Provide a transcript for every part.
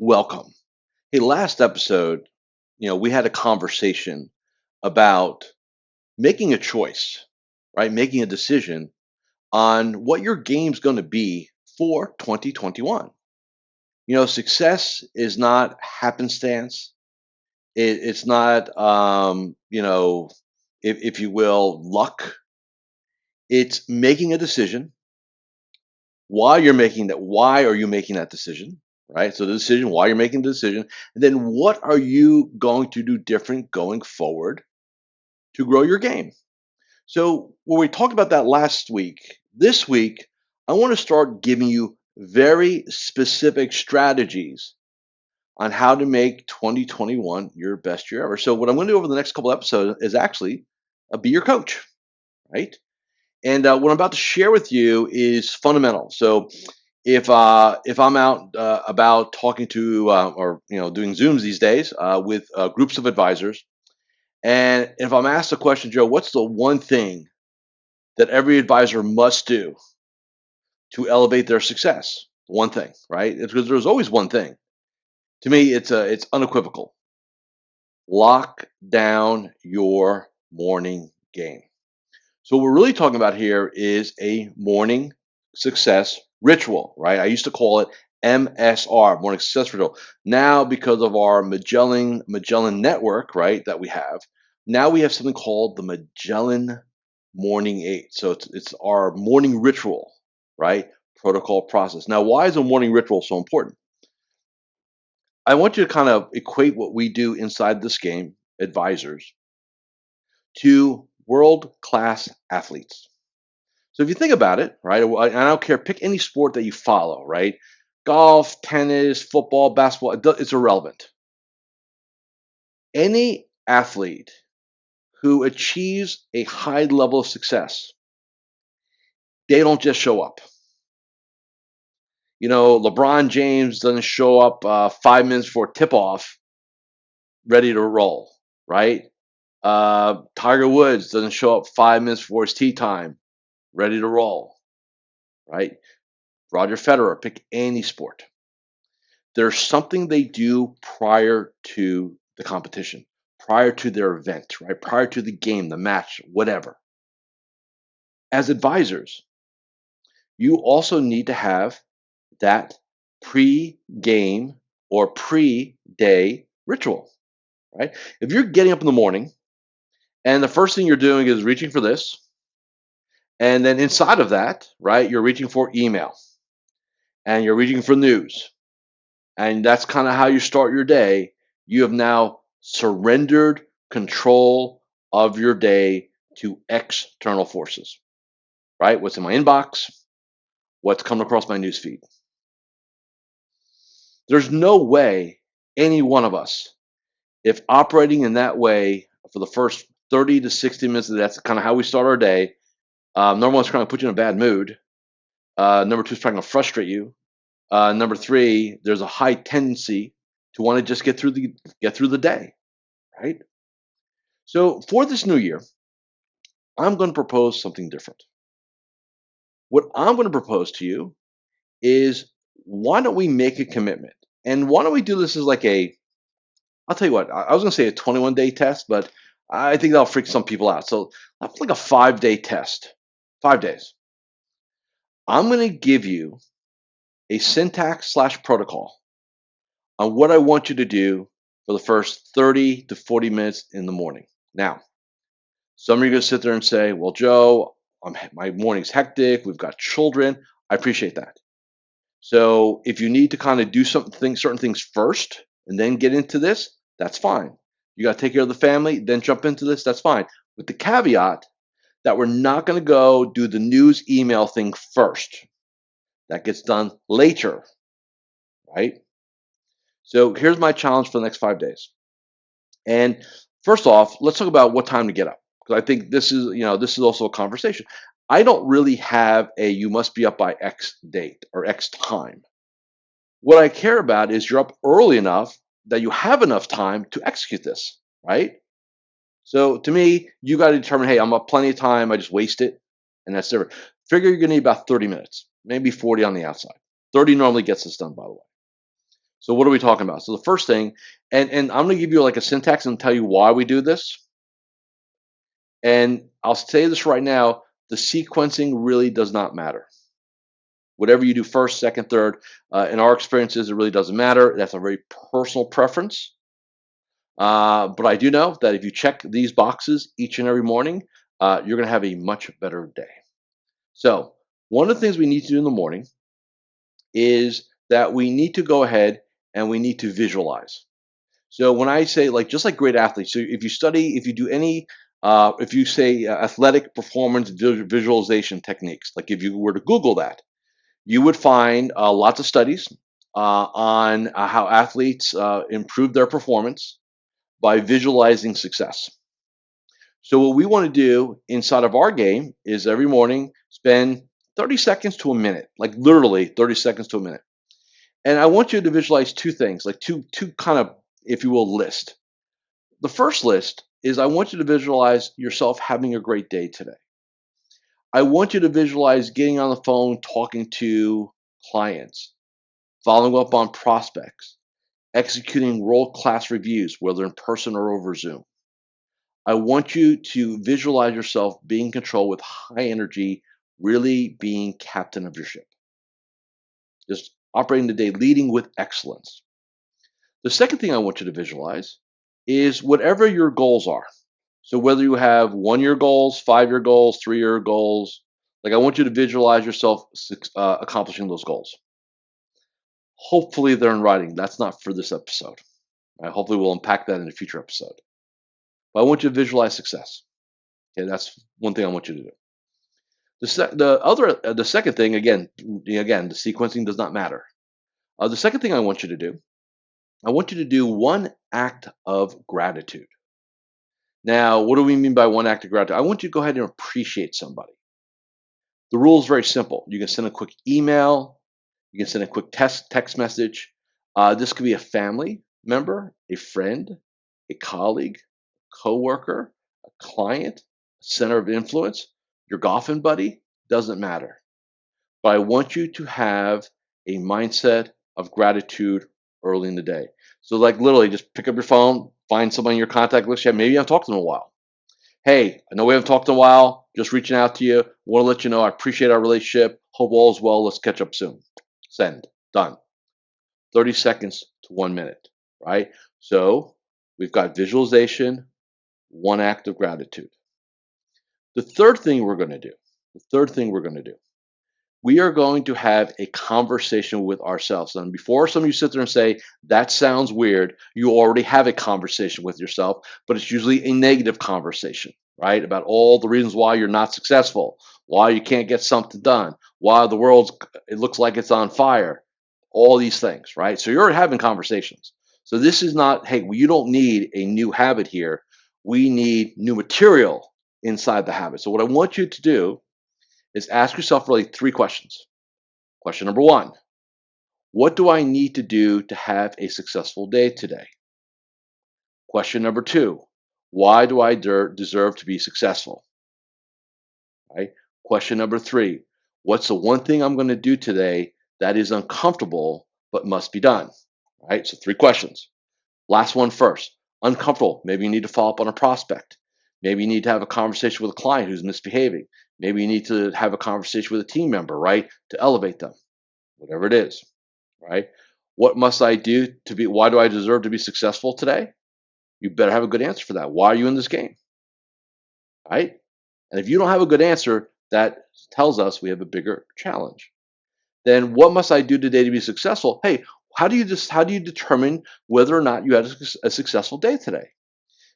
Welcome. Hey, last episode, we had a conversation about making a choice, right? Making a decision on what your game's going to be for 2021. Success is not happenstance. It's not, if you will, luck. It's making a decision. Why are you making that decision? Right? So the decision, why you're making the decision, and then what are you going to do different going forward to grow your game? So when we talked about that last week, this week, I want to start giving you very specific strategies on how to make 2021 your best year ever. So what I'm going to do over the next couple episodes is actually be your coach, right? And what I'm about to share with you is fundamental. So if I'm out about talking to or doing Zooms these days with groups of advisors, and if I'm asked the question, Joe, what's the one thing that every advisor must do to elevate their success? One thing, right? It's because there's always one thing. To me, it's unequivocal. Lock down your morning game. So what we're really talking about here is a morning success ritual, right? I used to call it MSR, morning success ritual. Now, because of our Magellan Network, right, that we have, now we have something called the Magellan Morning Eight. So it's our morning ritual, right? Protocol process. Now, why is a morning ritual so important? I want you to kind of equate what we do inside this game, advisors, to world-class athletes. So if you think about it, right, and I don't care, pick any sport that you follow, right? Golf, tennis, football, basketball, it's irrelevant. Any athlete who achieves a high level of success, they don't just show up. LeBron James doesn't show up 5 minutes before tip-off ready to roll, right? Tiger Woods doesn't show up 5 minutes before his tee time ready to roll, right? Roger Federer, pick any sport. There's something they do prior to the competition, prior to their event, right? Prior to the game, the match, whatever. As advisors, you also need to have that pre-game or pre-day ritual, right? If you're getting up in the morning and the first thing you're doing is reaching for this, and then inside of that, right, you're reaching for email and you're reaching for news, and that's kind of how you start your day, you have now surrendered control of your day to external forces, right? What's in my inbox, what's coming across my newsfeed. There's no way any one of us, if operating in that way for the first 30 to 60 minutes, that's kind of how we start our day. Number one, it's trying to put you in a bad mood. Number two, it's trying to frustrate you. Number three, there's a high tendency to want to just get through the day, right? So for this new year, I'm going to propose something different. What I'm going to propose to you is, why don't we make a commitment? And why don't we do this as I'll tell you what, I was going to say a 21-day test, but I think that'll freak some people out. So like a 5-day test, 5 days. I'm going to give you a syntax/protocol on what I want you to do for the first 30 to 40 minutes in the morning. Now, some of you are going to sit there and say, well, Joe, my morning's hectic. We've got children. I appreciate that. So if you need to kind of do certain things first and then get into this, that's fine. You got to take care of the family, then jump into this, that's fine. With the caveat that we're not going to go do the news email thing first. That gets done later, right? So here's my challenge for the next 5 days. And first off, let's talk about what time to get up, because I think this is also a conversation. I don't really have you must be up by X date or X time. What I care about is you're up early enough that you have enough time to execute this, right? So to me, you got to determine, hey, I'm up plenty of time. I just waste it, and that's different. Figure you're going to need about 30 minutes, maybe 40 on the outside. 30 normally gets this done, by the way. So what are we talking about? So the first thing, and I'm going to give you like a syntax and tell you why we do this. And I'll say this right now, the sequencing really does not matter. Whatever you do first, second, third, in our experiences, it really doesn't matter. That's a very personal preference. But I do know that if you check these boxes each and every morning, you're going to have a much better day. So one of the things we need to do in the morning is that we need to go ahead and we need to visualize. So when I say like just like great athletes, so if you study, if you do any, if you say athletic performance visualization techniques, like if you were to Google that, you would find lots of studies on how athletes improve their performance by visualizing success. So what we want to do inside of our game is every morning spend 30 seconds to a minute, like literally 30 seconds to a minute. And I want you to visualize two things, like two kind of, if you will, list. The first list is I want you to visualize yourself having a great day today. I want you to visualize getting on the phone, talking to clients, following up on prospects, executing world-class reviews, whether in person or over Zoom. I want you to visualize yourself being in control with high energy, really being captain of your ship. Just operating the day, leading with excellence. The second thing I want you to visualize is whatever your goals are. So whether you have 1-year goals, 5-year goals, 3-year goals, like I want you to visualize yourself accomplishing those goals. Hopefully they're in writing. That's not for this episode. Right? Hopefully we'll unpack that in a future episode. But I want you to visualize success. Okay, that's one thing I want you to do. The second thing, again, the sequencing does not matter. The second thing I want you to do, I want you to do one act of gratitude. Now, what do we mean by one act of gratitude? I want you to go ahead and appreciate somebody. The rule is very simple. You can send a quick email. You can send a quick text message. This could be a family member, a friend, a colleague, coworker, a client, a center of influence, your golfing buddy, doesn't matter. But I want you to have a mindset of gratitude early in the day. So like literally just pick up your phone, find someone in your contact list. Yeah, maybe you haven't talked to them in a while. Hey, I know we haven't talked in a while. Just reaching out to you. Want to let you know I appreciate our relationship. Hope all is well. Let's catch up soon. Send. Done. 30 seconds to 1 minute, right? So we've got visualization, one act of gratitude. The third thing we're going to do, we are going to have a conversation with ourselves. And before some of you sit there and say, that sounds weird, you already have a conversation with yourself, but it's usually a negative conversation, right? About all the reasons why you're not successful, why you can't get something done, why the world, it looks like it's on fire, all these things, right? So you're already having conversations. So this is not, hey, well, you don't need a new habit here. We need new material inside the habit. So what I want you to do is ask yourself really 3 questions. Question number 1, what do I need to do to have a successful day today? Question number 2, why do I deserve to be successful? Right? Question number 3, what's the one thing I'm going to do today that is uncomfortable but must be done? Right? So 3 questions. Last one first. Uncomfortable. Maybe you need to follow up on a prospect. Maybe you need to have a conversation with a client who's misbehaving. Maybe you need to have a conversation with a team member, right? To elevate them, whatever it is, right? What must I do to be, why do I deserve to be successful today? You better have a good answer for that. Why are you in this game, right? And if you don't have a good answer, that tells us we have a bigger challenge. Then what must I do today to be successful? Hey, how do you determine whether or not you had a successful day today?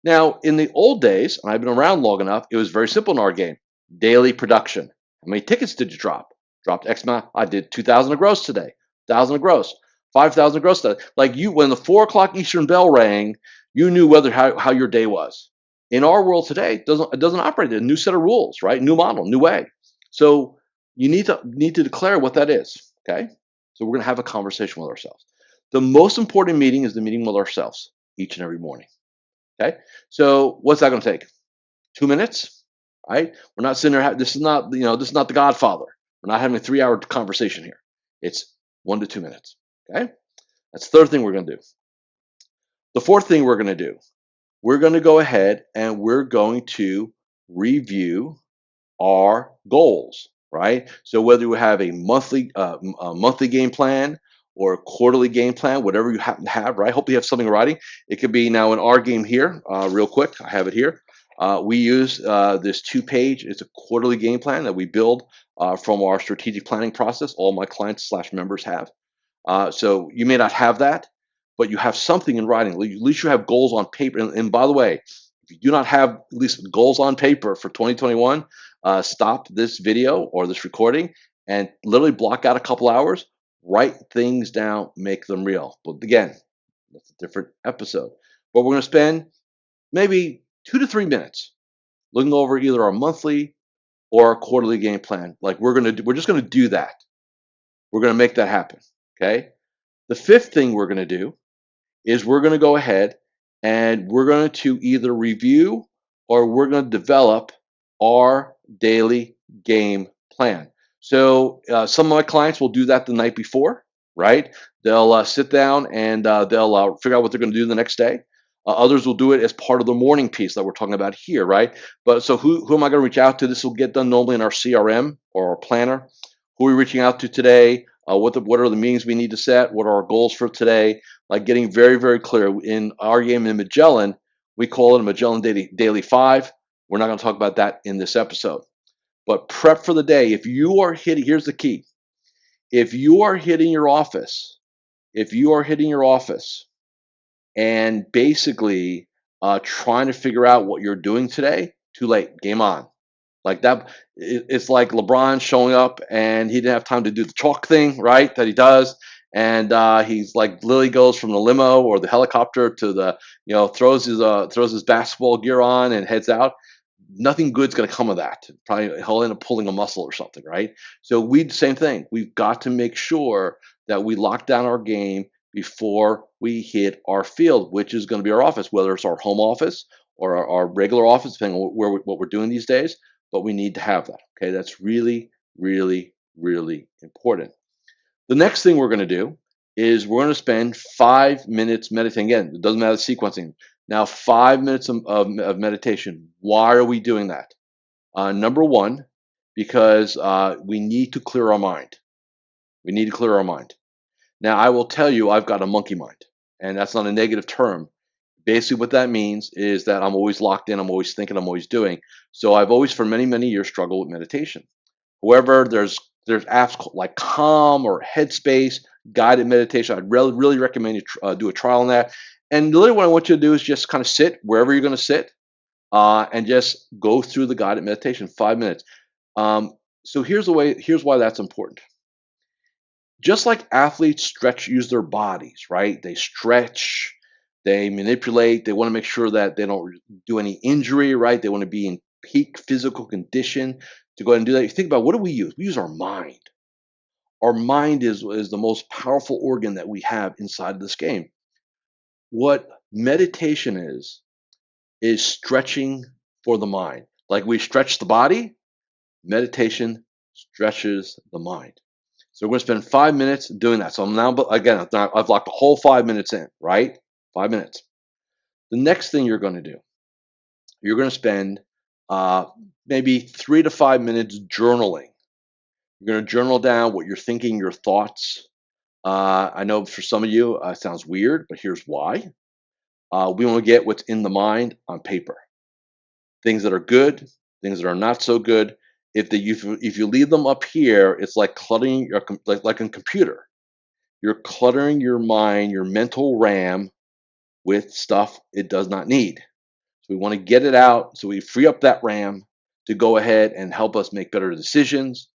Now, in the old days, and I've been around long enough, it was very simple in our game. Daily production. How many tickets did you drop? Dropped X amount. I did 2,000 of gross today. 1,000 of gross. 5,000 of gross today. Like you, when the 4 o'clock Eastern bell rang, you knew how your day was. In our world today, it doesn't operate. A new set of rules, right? New model, new way. So you need to declare what that is. Okay. So we're going to have a conversation with ourselves. The most important meeting is the meeting with ourselves each and every morning. Okay, so what's that going to take? 2 minutes, right? We're not sitting there. This is not The Godfather. We're not having a 3-hour conversation here. It's 1 to 2 minutes. Okay. That's the third thing we're going to do. The fourth thing we're going to do, we're going to go ahead and we're going to review our goals, right? So whether you have a monthly game plan or a quarterly game plan, whatever you happen to have, right? Hopefully you have something in writing. It could be now in our game here, real quick. I have it here. We use this 2-page. It's a quarterly game plan that we build from our strategic planning process. All my clients / members have. So you may not have that, but you have something in writing. At least you have goals on paper. And by the way, if you do not have at least goals on paper for 2021, stop this video or this recording and literally block out a couple hours, write things down, make them real. But again, that's a different episode. But we're going to spend maybe 2 to 3 minutes looking over either our monthly or our quarterly game plan. Like we're just going to do that. We're going to make that happen. Okay. The fifth thing we're going to do is we're going to go ahead and we're going to either review or we're going to develop our daily game plan. So some of my clients will do that the night before, right? They'll sit down and they'll figure out what they're going to do the next day. Others will do it as part of the morning piece that we're talking about here, right? But so who am I going to reach out to? This will get done normally in our CRM or our planner. Who are we reaching out to today? What are the meetings we need to set? What are our goals for today? Like getting very, very clear. In our game in Magellan, we call it a Magellan Daily 5. We're not going to talk about that in this episode. But prep for the day. If you are hitting, here's the key. If you are hitting your office and basically trying to figure out what you're doing today, too late, game on. Like that, it's like LeBron showing up and he didn't have time to do the chalk thing, right? That he does, and he's like literally goes from the limo or the helicopter to the, throws his basketball gear on and heads out. Nothing good's going to come of that. Probably he'll end up pulling a muscle or something, right? So same thing. We've got to make sure that we lock down our game before we hit our field, which is going to be our office, whether it's our home office or our regular office, depending on what we're doing these days. But we need to have that. Okay, that's really, really, really important. The next thing we're going to do is we're going to spend 5 minutes meditating. Again, it doesn't matter the sequencing. Now, 5 minutes of meditation. Why are we doing that? Number one, because we need to clear our mind. We need to clear our mind. Now, I will tell you, I've got a monkey mind, and that's not a negative term. Basically, what that means is that I'm always locked in, I'm always thinking, I'm always doing. So I've always, for many, many years, struggled with meditation. However, there's apps like Calm or Headspace, guided meditation. I'd really recommend you do a trial on that. And literally what I want you to do is just kind of sit wherever you're going to sit and just go through the guided meditation, 5 minutes. So here's why that's important. Just like athletes use their bodies, right? They stretch, they manipulate, they want to make sure that they don't do any injury, right? They want to be in peak physical condition to go ahead and do that. You think about, what do we use? We use our mind. Our mind is the most powerful organ that we have inside of this game. What meditation is stretching for the mind. Like we stretch the body, meditation stretches the mind. So we're going to spend 5 minutes doing that. So I've locked the whole 5 minutes in, right? 5 minutes. The next thing you're going to do, you're going to spend maybe 3 to 5 minutes journaling. You're going to journal down what you're thinking, your thoughts. I know for some of you it sounds weird, but here's why. We want to get what's in the mind on paper. Things that are good, things that are not so good. If you leave them up here, it's like cluttering like a computer. You're cluttering your mind, your mental RAM, with stuff it does not need. So we want to get it out so we free up that RAM to go ahead and help us make better decisions,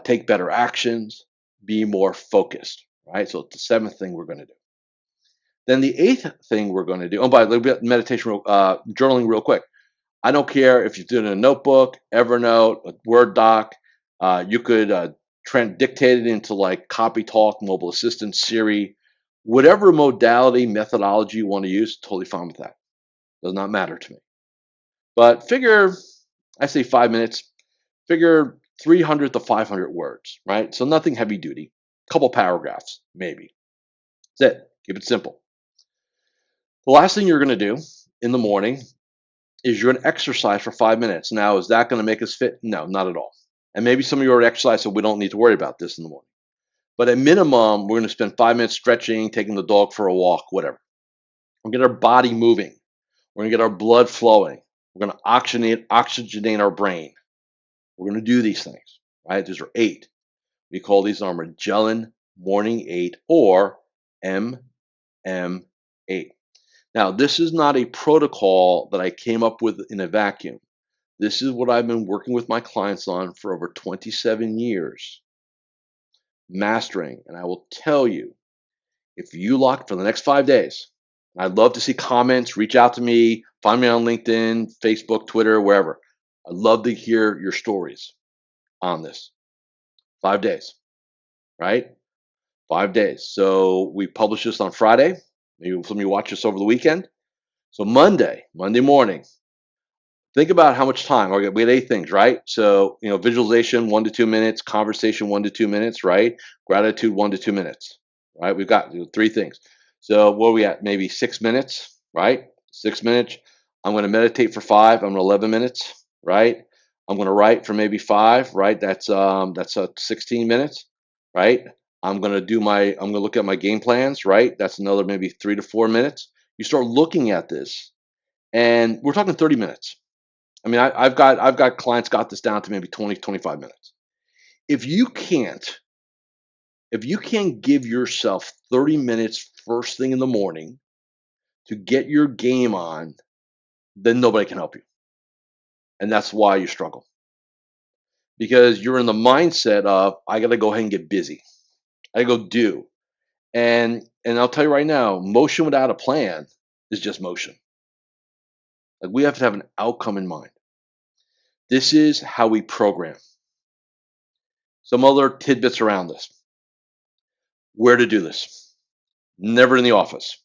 take better actions, be more focused. Right. So it's the seventh thing we're going to do. Then the eighth thing we're going to do. Oh, by the way, meditation, journaling, real quick. I don't care if you're doing a notebook, Evernote, a Word doc. You could dictate it into like Copy Talk, Mobile Assistant, Siri, whatever modality, methodology you want to use. Totally fine with that. Does not matter to me. But I say 5 minutes. Figure 300 to 500 words, right? So nothing heavy duty. Couple paragraphs, maybe. That's it. Keep it simple. The last thing you're going to do in the morning is you're going to exercise for 5 minutes. Now, is that going to make us fit? No, not at all. And maybe some of you already exercise, so we don't need to worry about this in the morning. But at minimum, we're going to spend 5 minutes stretching, taking the dog for a walk, whatever. We're going to get our body moving. We're going to get our blood flowing. We're going to oxygenate our brain. We're going to do these things, right? These are 8. We call these our Magellan Morning 8 or MM8. Now, this is not a protocol that I came up with in a vacuum. This is what I've been working with my clients on for over 27 years, mastering. And I will tell you, if you lock for the next 5 days, I'd love to see comments, reach out to me, find me on LinkedIn, Facebook, Twitter, wherever. I'd love to hear your stories on this. 5 days, right? 5 days. So we publish this on Friday. Maybe some of you watch this over the weekend. So Monday morning, think about how much time. Okay, we had 8 things, right? So, visualization, 1 to 2 minutes, conversation, 1 to 2 minutes, right? Gratitude, 1 to 2 minutes, right? We've got 3 things. So what are we at? Maybe 6 minutes, right? 6 minutes. I'm going to meditate for 5. I'm going to 11 minutes, right? I'm going to write for maybe 5, right? That's 16 minutes, right? I'm going to look at my game plans, right? That's another maybe 3 to 4 minutes. You start looking at this, and we're talking 30 minutes. I mean, I've got clients got this down to maybe 20, 25 minutes. If you can't give yourself 30 minutes first thing in the morning to get your game on, then nobody can help you. And that's why you struggle. Because you're in the mindset of, I got to go ahead and get busy. I got to go do. And I'll tell you right now, motion without a plan is just motion. Like, we have to have an outcome in mind. This is how we program. Some other tidbits around this. Where to do this? Never in the office.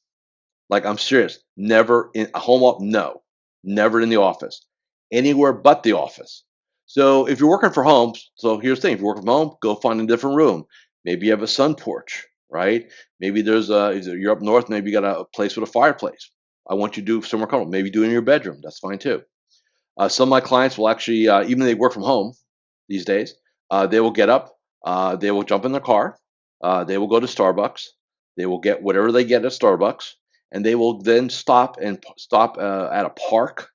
Like, I'm serious. Never in a home office. No, never in the office. Anywhere but the office. So if you're working from home, so here's the thing: if you're working from home, go find a different room. Maybe you have a sun porch, right? Maybe you're up north. Maybe you got a place with a fireplace. I want you to do somewhere comfortable. Maybe do it in your bedroom. That's fine too. Some of my clients will actually, even though they work from home these days, they will get up, they will jump in their car, they will go to Starbucks, they will get whatever they get at Starbucks, and they will then stop at a park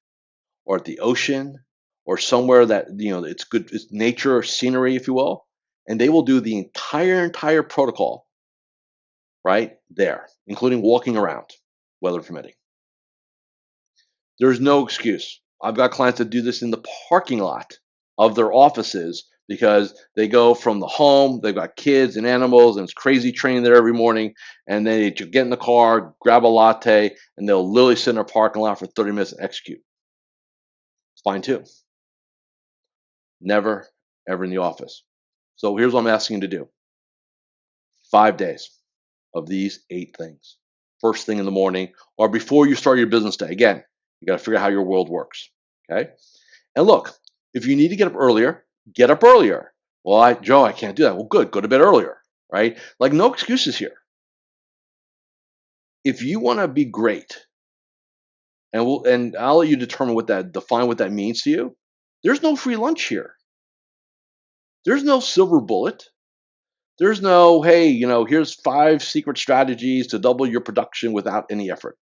or at the ocean or somewhere that it's good, it's nature or scenery, if you will, and they will do the entire protocol right there, including walking around, weather permitting. There's no excuse. I've got clients that do this in the parking lot of their offices because they go from the home, they've got kids and animals, and it's crazy training there every morning. And they get in the car, grab a latte, and they'll literally sit in their parking lot for 30 minutes and execute. It's fine too. Never, ever in the office. So here's what I'm asking you to do. 5 days of these 8 things. First thing in the morning or before you start your business day. Again, you got to figure out how your world works. Okay. And look, if you need to get up earlier, get up earlier. Well, Joe, I can't do that. Well, good. Go to bed earlier. Right. Like, no excuses here. If you want to be great, and I'll let you define what that means to you. There's no free lunch here. There's no silver bullet. There's no, hey, here's 5 secret strategies to double your production without any effort.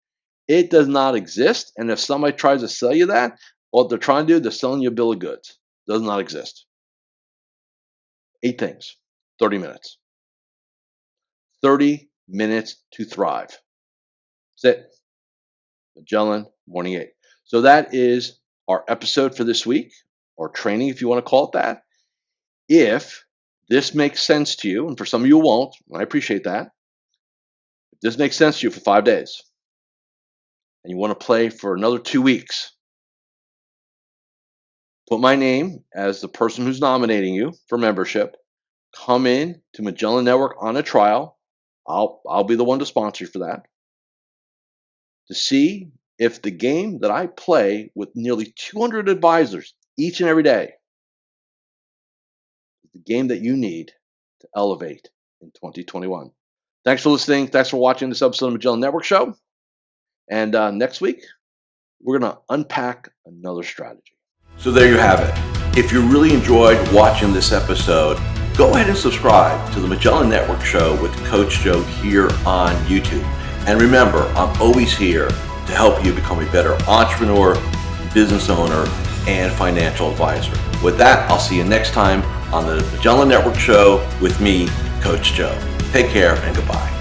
It does not exist. And if somebody tries to sell you that, what they're trying to do, they're selling you a bill of goods. It does not exist. 8 things, 30 minutes. 30 minutes to thrive. That's it. Magellan Morning 8. So that is our episode for this week, or training, if you want to call it that. If this makes sense to you, and for some of you it won't, and I appreciate that. If this makes sense to you for 5 days, and you want to play for another 2 weeks, put my name as the person who's nominating you for membership. Come in to Magellan Network on a trial. I'll be the one to sponsor you for that. To see if the game that I play with nearly 200 advisors each and every day is the game that you need to elevate in 2021. Thanks for listening. Thanks for watching this episode of the Magellan Network Show. And next week, we're going to unpack another strategy. So there you have it. If you really enjoyed watching this episode, go ahead and subscribe to the Magellan Network Show with Coach Joe here on YouTube. And remember, I'm always here to help you become a better entrepreneur, business owner, and financial advisor. With that, I'll see you next time on the Magellan Network Show with me, Coach Joe. Take care and goodbye.